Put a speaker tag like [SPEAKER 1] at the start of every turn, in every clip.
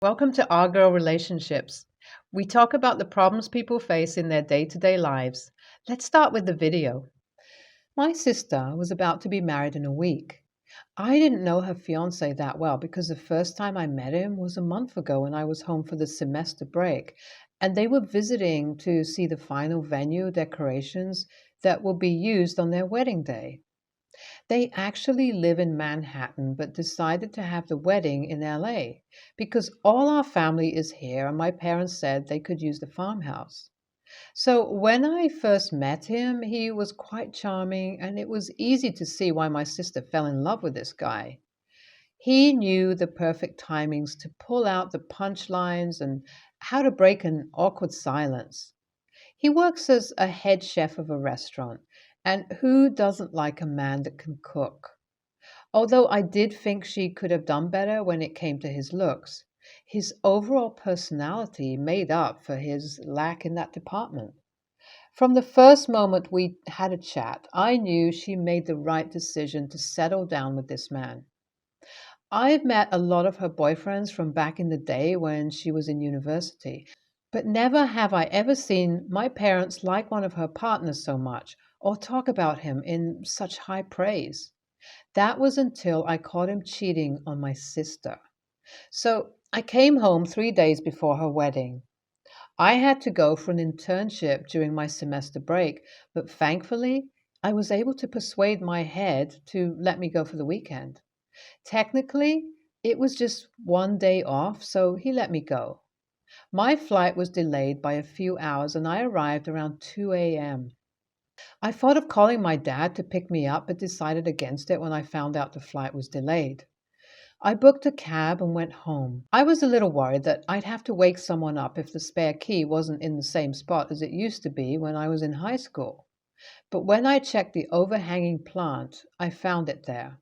[SPEAKER 1] Welcome to Our Girl Relationships. We talk about the problems people face in their day to day lives. Let's start with the video. My sister was about to be married in a week. I didn't know her fiance that well because the first time I met him was a month ago when I was home for the semester break, and they were visiting to see the final venue decorations that will be used on their wedding day. They actually live in Manhattan but decided to have the wedding in LA because all our family is here and my parents said they could use the farmhouse. So when I first met him, he was quite charming and it was easy to see why my sister fell in love with this guy. He knew the perfect timings to pull out the punchlines and how to break an awkward silence. He works as a head chef of a restaurant, and who doesn't like a man that can cook? Although I did think she could have done better when it came to his looks, his overall personality made up for his lack in that department. From the first moment we had a chat, I knew she made the right decision to settle down with this man. I've met a lot of her boyfriends from back in the day when she was in university, but never have I ever seen my parents like one of her partners so much or talk about him in such high praise. That was until I caught him cheating on my sister. So I came home 3 days before her wedding. I had to go for an internship during my semester break, but thankfully, I was able to persuade my head to let me go for the weekend. Technically, it was just 1 day off, so he let me go. My flight was delayed by a few hours and I arrived around 2 a.m. I thought of calling my dad to pick me up, but decided against it when I found out the flight was delayed. I booked a cab and went home. I was a little worried that I'd have to wake someone up if the spare key wasn't in the same spot as it used to be when I was in high school. But when I checked the overhanging plant, I found it there.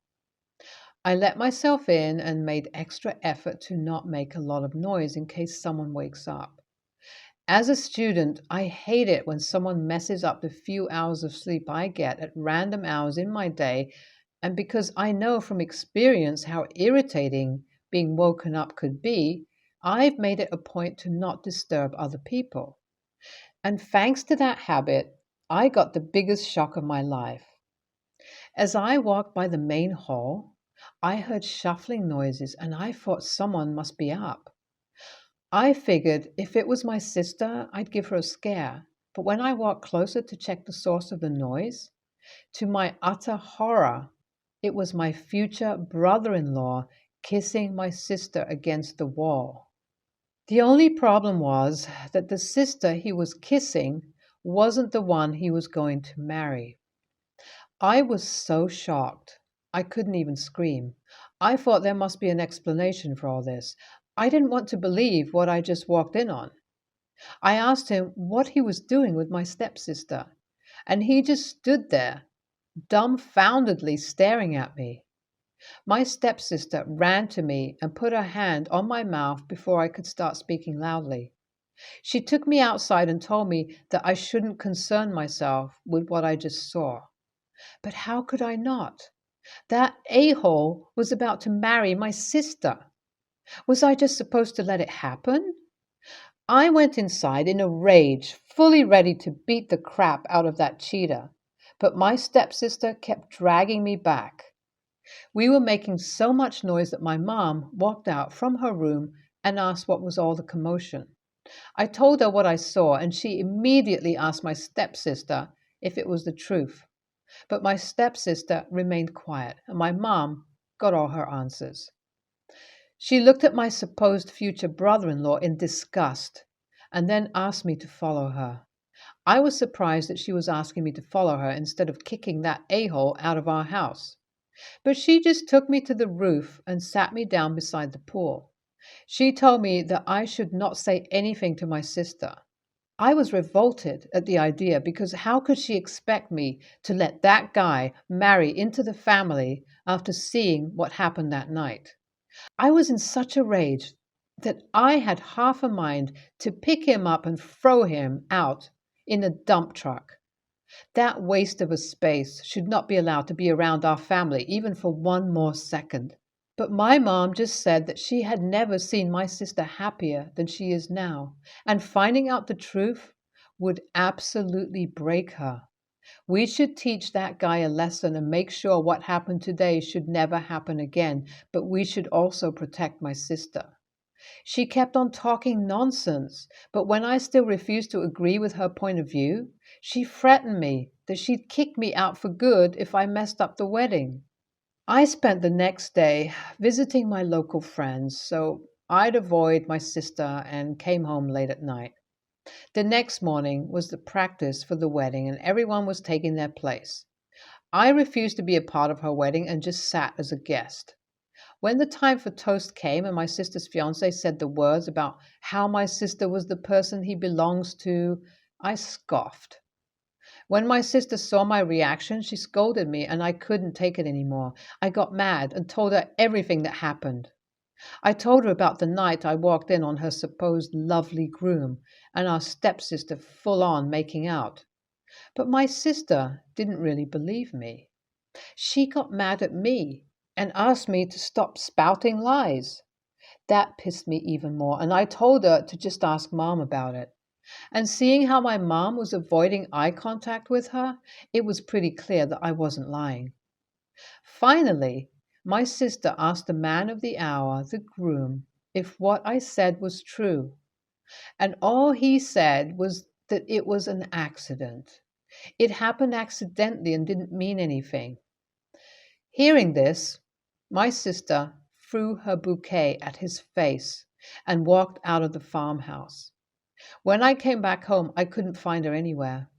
[SPEAKER 1] I let myself in and made extra effort to not make a lot of noise in case someone wakes up. As a student, I hate it when someone messes up the few hours of sleep I get at random hours in my day, and because I know from experience how irritating being woken up could be, I've made it a point to not disturb other people. And thanks to that habit, I got the biggest shock of my life. As I walked by the main hall, I heard shuffling noises and I thought someone must be up. I figured if it was my sister, I'd give her a scare. But when I walked closer to check the source of the noise, to my utter horror, it was my future brother in law kissing my sister against the wall. The only problem was that the sister he was kissing wasn't the one he was going to marry. I was so shocked. I couldn't even scream. I thought there must be an explanation for all this. I didn't want to believe what I just walked in on. I asked him what he was doing with my stepsister, and he just stood there, dumbfoundedly staring at me. My stepsister ran to me and put her hand on my mouth before I could start speaking loudly. She took me outside and told me that I shouldn't concern myself with what I just saw. But how could I not? That a-hole was about to marry my sister. Was I just supposed to let it happen? I went inside in a rage, fully ready to beat the crap out of that cheater. But my stepsister kept dragging me back. We were making so much noise that my mom walked out from her room and asked what was all the commotion. I told her what I saw, and she immediately asked my stepsister if it was the truth. But my stepsister remained quiet, and my mom got all her answers. She looked at my supposed future brother in law in disgust and then asked me to follow her. I was surprised that she was asking me to follow her instead of kicking that a-hole out of our house. But she just took me to the roof and sat me down beside the pool. She told me that I should not say anything to my sister. I was revolted at the idea because how could she expect me to let that guy marry into the family after seeing what happened that night? I was in such a rage that I had half a mind to pick him up and throw him out in a dump truck. That waste of a space should not be allowed to be around our family even for one more second. But my mom just said that she had never seen my sister happier than she is now, and finding out the truth would absolutely break her. We should teach that guy a lesson and make sure what happened today should never happen again, but we should also protect my sister. She kept on talking nonsense, but when I still refused to agree with her point of view, she threatened me that she'd kick me out for good if I messed up the wedding. I spent the next day visiting my local friends, so I'd avoid my sister and came home late at night. The next morning was the practice for the wedding, and everyone was taking their place. I refused to be a part of her wedding and just sat as a guest. When the time for toast came and my sister's fiance said the words about how my sister was the person he belongs to, I scoffed. When my sister saw my reaction, she scolded me and I couldn't take it anymore. I got mad and told her everything that happened. I told her about the night I walked in on her supposed lovely groom and our stepsister full on making out. But my sister didn't really believe me. She got mad at me and asked me to stop spouting lies. That pissed me even more, and I told her to just ask mom about it. And seeing how my mom was avoiding eye contact with her, it was pretty clear that I wasn't lying. Finally, my sister asked the man of the hour, the groom, if what I said was true. And all he said was that it was an accident. It happened accidentally and didn't mean anything. Hearing this, my sister threw her bouquet at his face and walked out of the farmhouse. When I came back home, I couldn't find her anywhere.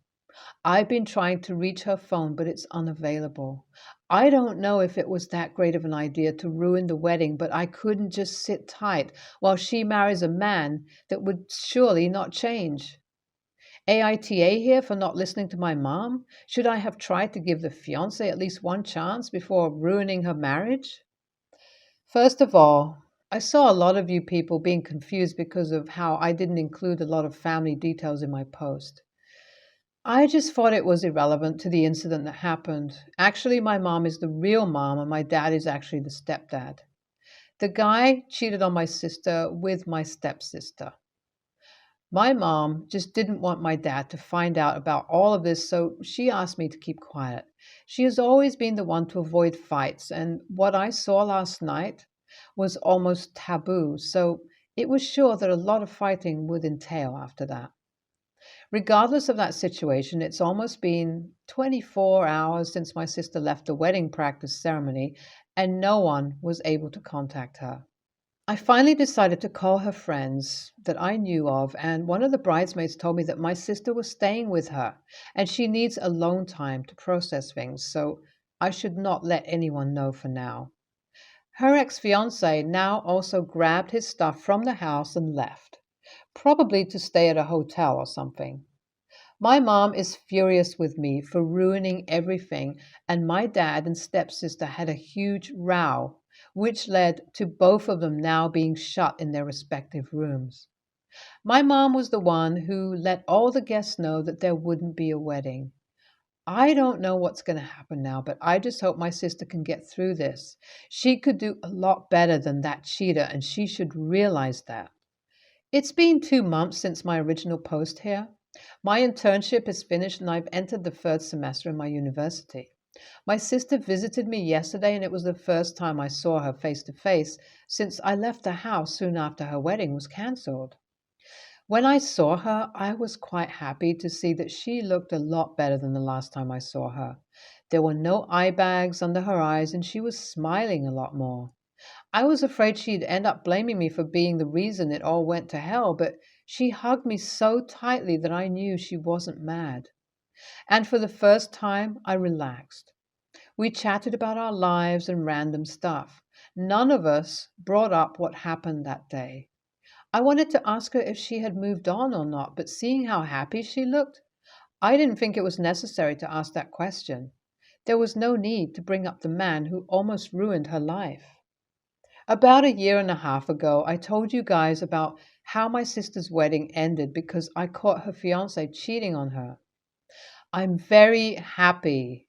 [SPEAKER 1] I've been trying to reach her phone, but it's unavailable. I don't know if it was that great of an idea to ruin the wedding, but I couldn't just sit tight while she marries a man that would surely not change. AITA here for not listening to my mom? Should I have tried to give the fiance at least one chance before ruining her marriage? First of all, I saw a lot of you people being confused because of how I didn't include a lot of family details in my post. I just thought it was irrelevant to the incident that happened. Actually, my mom is the real mom and my dad is actually the stepdad. The guy cheated on my sister with my stepsister. My mom just didn't want my dad to find out about all of this, so she asked me to keep quiet. She has always been the one to avoid fights, and what I saw last night was almost taboo, so it was sure that a lot of fighting would entail after that. Regardless of that situation, it's almost been 24 hours since my sister left the wedding practice ceremony, and no one was able to contact her. I finally decided to call her friends that I knew of, and one of the bridesmaids told me that my sister was staying with her and she needs alone time to process things, so I should not let anyone know for now. Her ex fiance now also grabbed his stuff from the house and left, probably to stay at a hotel or something. My mom is furious with me for ruining everything, and my dad and stepsister had a huge row, which led to both of them now being shut in their respective rooms. My mom was the one who let all the guests know that there wouldn't be a wedding. I don't know what's going to happen now, but I just hope my sister can get through this. She could do a lot better than that cheater, and she should realize that. It's been 2 months since my original post here. My internship is finished and I've entered the third semester in my university. My sister visited me yesterday and it was the first time I saw her face to face since I left the house soon after her wedding was cancelled. When I saw her, I was quite happy to see that she looked a lot better than the last time I saw her. There were no eye bags under her eyes and she was smiling a lot more. I was afraid she'd end up blaming me for being the reason it all went to hell, but she hugged me so tightly that I knew she wasn't mad. And for the first time, I relaxed. We chatted about our lives and random stuff. None of us brought up what happened that day. I wanted to ask her if she had moved on or not, but seeing how happy she looked, I didn't think it was necessary to ask that question. There was no need to bring up the man who almost ruined her life. About a year and a half ago, I told you guys about how my sister's wedding ended because I caught her fiance cheating on her. I'm very happy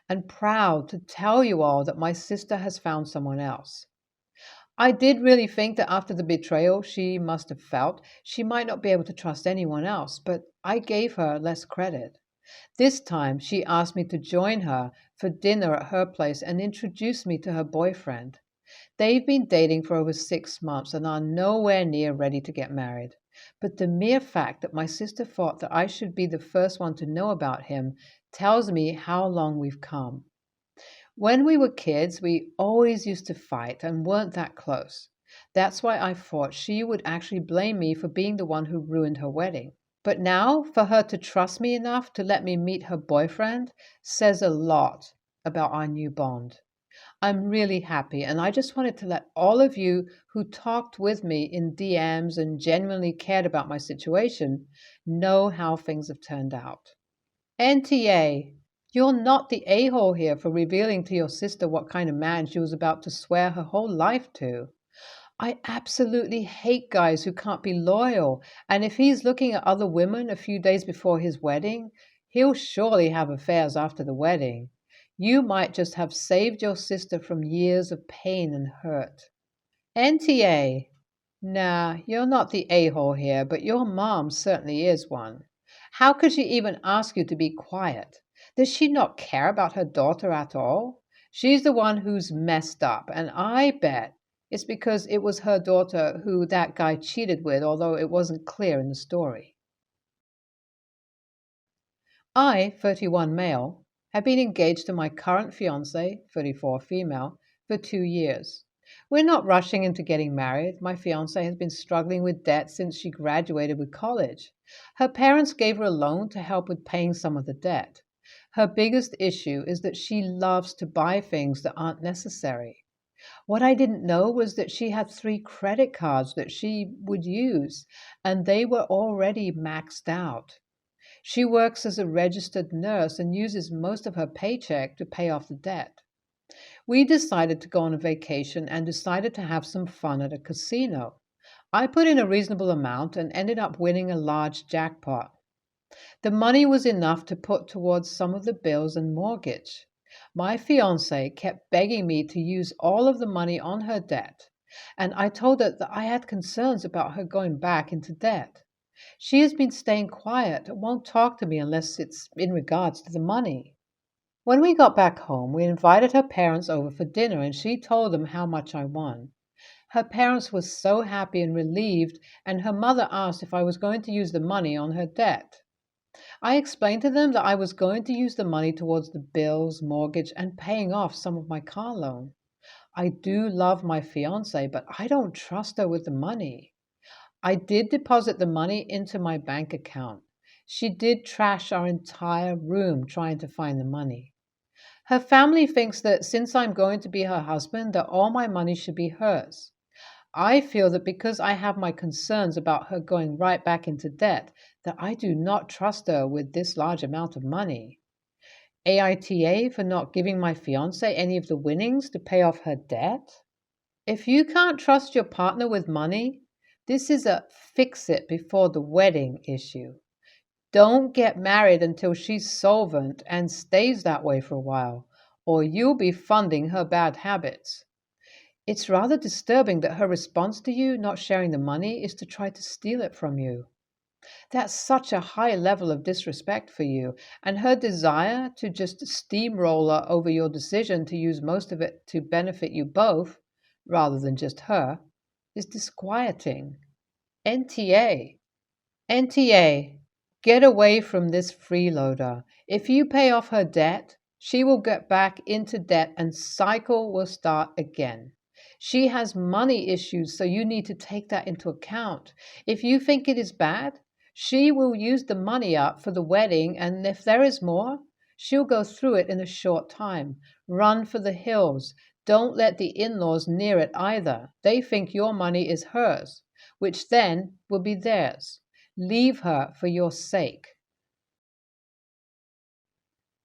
[SPEAKER 1] and proud to tell you all that my sister has found someone else. I did really think that after the betrayal she must have felt, she might not be able to trust anyone else, but I gave her less credit. This time she asked me to join her for dinner at her place and introduced me to her boyfriend. They've been dating for over 6 months and are nowhere near ready to get married. But the mere fact that my sister thought that I should be the first one to know about him tells me how long we've come. When we were kids, we always used to fight and weren't that close. That's why I thought she would actually blame me for being the one who ruined her wedding. But now, for her to trust me enough to let me meet her boyfriend says a lot about our new bond. I'm really happy, and I just wanted to let all of you who talked with me in DMs and genuinely cared about my situation know how things have turned out. NTA, you're not the a hole here for revealing to your sister what kind of man she was about to swear her whole life to. I absolutely hate guys who can't be loyal, and if he's looking at other women a few days before his wedding, he'll surely have affairs after the wedding. You might just have saved your sister from years of pain and hurt. NTA. Nah, you're not the a hole here, but your mom certainly is one. How could she even ask you to be quiet? Does she not care about her daughter at all? She's the one who's messed up, and I bet it's because it was her daughter who that guy cheated with, although it wasn't clear in the story. I, 31 male, have been engaged to my current fiance, 34 female, for 2 years. We're not rushing into getting married. My fiance has been struggling with debt since she graduated with college. Her parents gave her a loan to help with paying some of the debt. Her biggest issue is that she loves to buy things that aren't necessary. What I didn't know was that she had 3 credit cards that she would use, and they were already maxed out. She works as a registered nurse and uses most of her paycheck to pay off the debt. We decided to go on a vacation and decided to have some fun at a casino. I put in a reasonable amount and ended up winning a large jackpot. The money was enough to put towards some of the bills and mortgage. My fiance kept begging me to use all of the money on her debt, and I told her that I had concerns about her going back into debt. She has been staying quiet and won't talk to me unless it's in regards to the money. When we got back home, we invited her parents over for dinner and she told them how much I won. Her parents were so happy and relieved, and her mother asked if I was going to use the money on her debt. I explained to them that I was going to use the money towards the bills, mortgage, and paying off some of my car loan. I do love my fiance, but I don't trust her with the money. I did deposit the money into my bank account. She did trash our entire room trying to find the money. Her family thinks that since I'm going to be her husband, that all my money should be hers. I feel that because I have my concerns about her going right back into debt, that I do not trust her with this large amount of money. AITA for not giving my fiance any of the winnings to pay off her debt? If you can't trust your partner with money, this is a fix it before the wedding issue. Don't get married until she's solvent and stays that way for a while, or you'll be funding her bad habits. It's rather disturbing that her response to you not sharing the money is to try to steal it from you. That's such a high level of disrespect for you, and her desire to just steamroller over your decision to use most of it to benefit you both, rather than just her, is disquieting. NTA. NTA. Get away from this freeloader. If you pay off her debt, she will get back into debt and cycle will start again. She has money issues, so you need to take that into account. If you think it is bad, she will use the money up for the wedding, and if there is more, she'll go through it in a short time. Run for the hills. Don't let the in laws near it either. They think your money is hers, which then will be theirs. Leave her for your sake.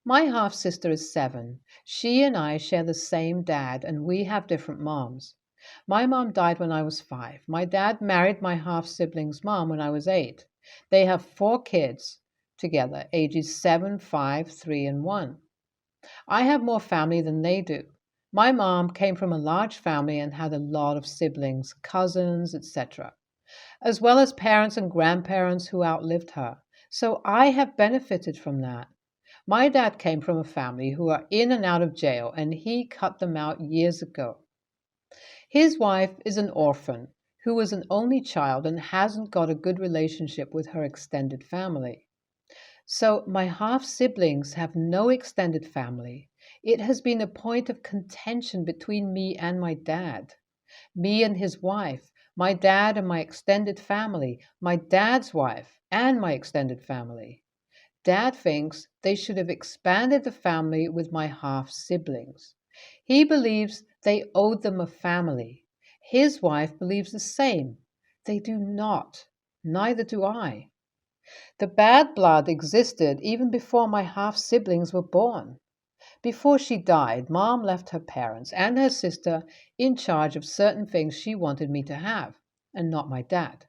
[SPEAKER 1] My half sister is 7. She and I share the same dad, and we have different moms. My mom died when I was 5. My dad married my half sibling's mom when I was 8. They have 4 kids together, ages 7, 5, 3, and 1. I have more family than they do. My mom came from a large family and had a lot of siblings, cousins, etc., as well as parents and grandparents who outlived her. So I have benefited from that. My dad came from a family who are in and out of jail, and he cut them out years ago. His wife is an orphan who was an only child and hasn't got a good relationship with her extended family. So my half siblings have no extended family. It has been a point of contention between me and my dad, me and his wife, my dad and my extended family, my dad's wife, and my extended family. Dad thinks they should have expanded the family with my half siblings. He believes they owed them a family. His wife believes the same. They do not. Neither do I. The bad blood existed even before my half siblings were born. Before she died, Mom left her parents and her sister in charge of certain things she wanted me to have, and not my dad.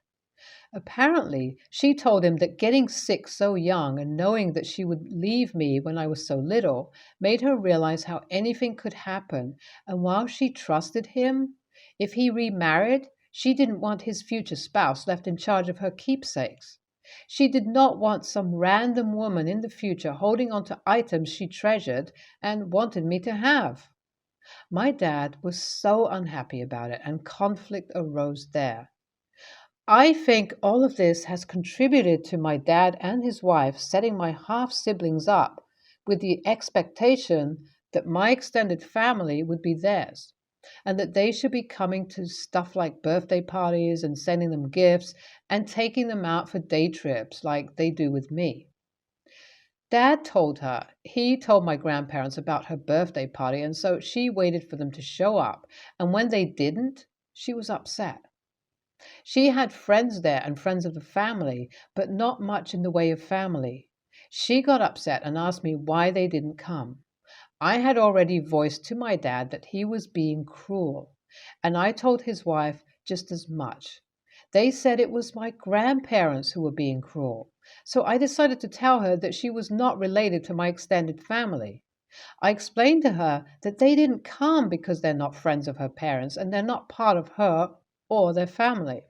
[SPEAKER 1] Apparently, she told him that getting sick so young and knowing that she would leave me when I was so little made her realize how anything could happen, and while she trusted him, if he remarried, she didn't want his future spouse left in charge of her keepsakes. She did not want some random woman in the future holding on to items she treasured and wanted me to have. My dad was so unhappy about it, and conflict arose there. I think all of this has contributed to my dad and his wife setting my half siblings up with the expectation that my extended family would be theirs and that they should be coming to stuff like birthday parties and sending them gifts and taking them out for day trips like they do with me. Dad told her he told my grandparents about her birthday party, and so she waited for them to show up, and when they didn't, she was upset. She had friends there and friends of the family, but not much in the way of family. She got upset and asked me why they didn't come. I had already voiced to my dad that he was being cruel, and I told his wife just as much. They said it was my grandparents who were being cruel, so I decided to tell her that she was not related to my extended family. I explained to her that they didn't come because they're not friends of her parents and they're not part of her or their family.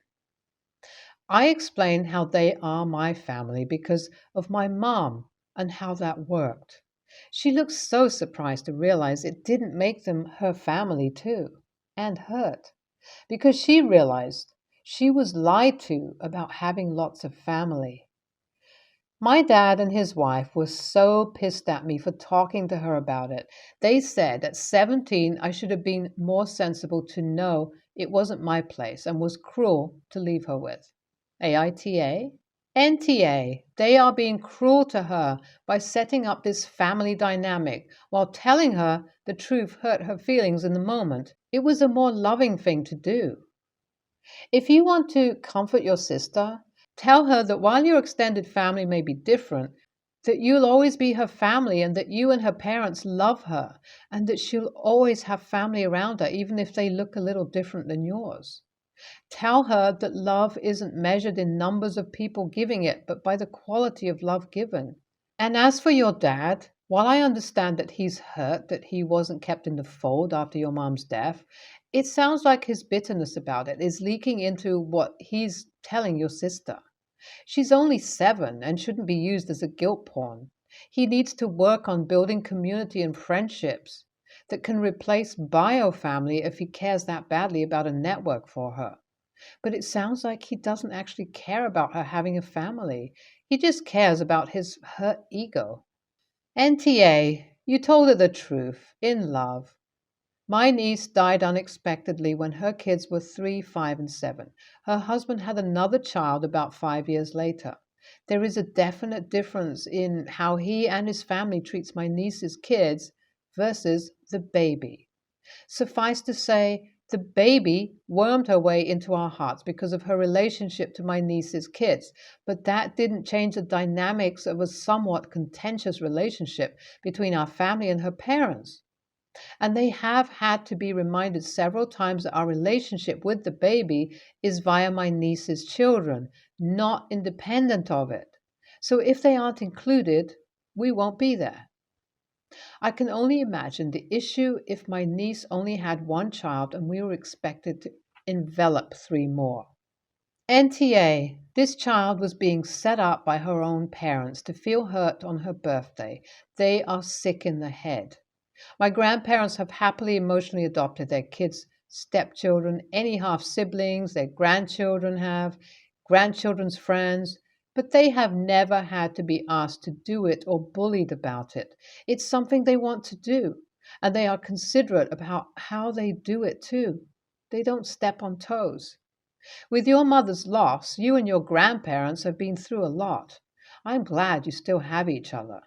[SPEAKER 1] I explained how they are my family because of my mom and how that worked. She looked so surprised to realize it didn't make them her family too, and hurt, because she realized she was lied to about having lots of family. My dad and his wife were so pissed at me for talking to her about it. They said at 17 I should have been more sensible to know it wasn't my place and was cruel to leave her with. AITA? NTA. They are being cruel to her by setting up this family dynamic while telling her the truth hurt her feelings in the moment. It was a more loving thing to do. If you want to comfort your sister, tell her that while your extended family may be different, that you'll always be her family and that you and her parents love her and that she'll always have family around her even if they look a little different than yours. Tell her that love isn't measured in numbers of people giving it, but by the quality of love given. And as for your dad, while I understand that he's hurt that he wasn't kept in the fold after your mom's death, it sounds like his bitterness about it is leaking into what he's telling your sister. She's only 7 and shouldn't be used as a guilt pawn. He needs to work on building community and friendships that can replace bio family if he cares that badly about a network for her. But it sounds like he doesn't actually care about her having a family. He just cares about his hurt ego. NTA, you told her the truth, in love. My niece died unexpectedly when her kids were 3, 5, and 7. Her husband had another child about 5 years later. There is a definite difference in how he and his family treats my niece's kids versus the baby. Suffice to say, the baby wormed her way into our hearts because of her relationship to my niece's kids, but that didn't change the dynamics of a somewhat contentious relationship between our family and her parents. And they have had to be reminded several times that our relationship with the baby is via my niece's children, not independent of it. So if they aren't included, we won't be there. I can only imagine the issue if my niece only had one child and we were expected to envelop three more. NTA, this child was being set up by her own parents to feel hurt on her birthday. They are sick in the head. My grandparents have happily emotionally adopted their kids' stepchildren, any half siblings their grandchildren have, grandchildren's friends, but they have never had to be asked to do it or bullied about it. It's something they want to do, and they are considerate about how they do it too. They don't step on toes. With your mother's loss, you and your grandparents have been through a lot. I'm glad you still have each other.